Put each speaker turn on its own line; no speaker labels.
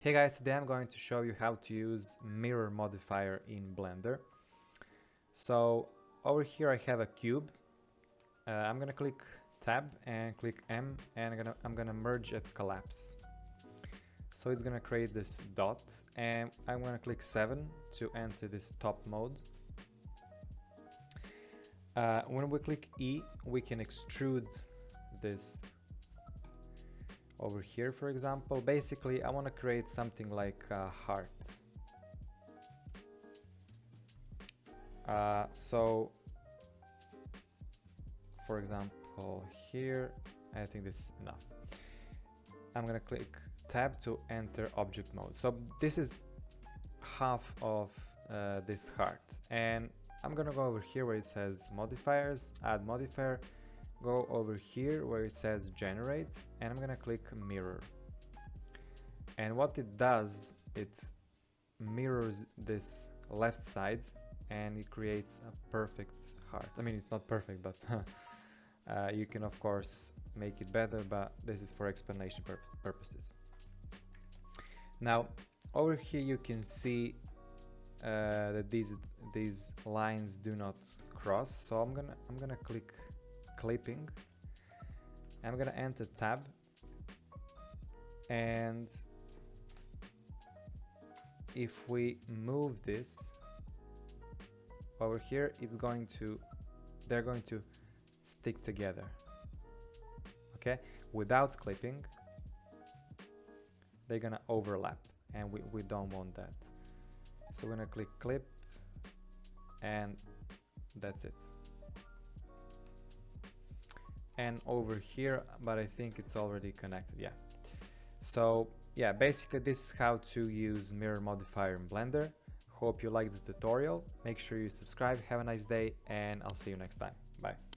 Hey guys, today I'm going to show you how to use Mirror Modifier in Blender. So over here I have a cube. I'm gonna click Tab and click M, and I'm gonna merge at collapse. So it's gonna create this dot, and I'm gonna click 7 to enter this top mode. When we click E, we can extrude this over here, for example. Basically, I want to create something like a heart. So, for example, here, I think this is enough. I'm going to click Tab to enter object mode. So this is half of this heart. And I'm going to go over here where it says modifiers, add modifier. Go over here where it says generate, and I'm gonna click mirror. And what it does, it mirrors this left side and it creates a perfect heart. I mean, it's not perfect, but you can of course make it better, but this is for explanation purposes. Now over here you can see that these lines do not cross, so I'm gonna click clipping. I'm gonna enter tab, and if we move this over here, they're going to stick together. Okay, without clipping they're gonna overlap, and we don't want that. So we're gonna click clip, and that's it. And over here, but I think it's already connected. Yeah. So yeah, basically this is how to use Mirror Modifier in Blender. Hope you liked the tutorial. Make sure you subscribe. Have a nice day, and I'll see you next time. Bye.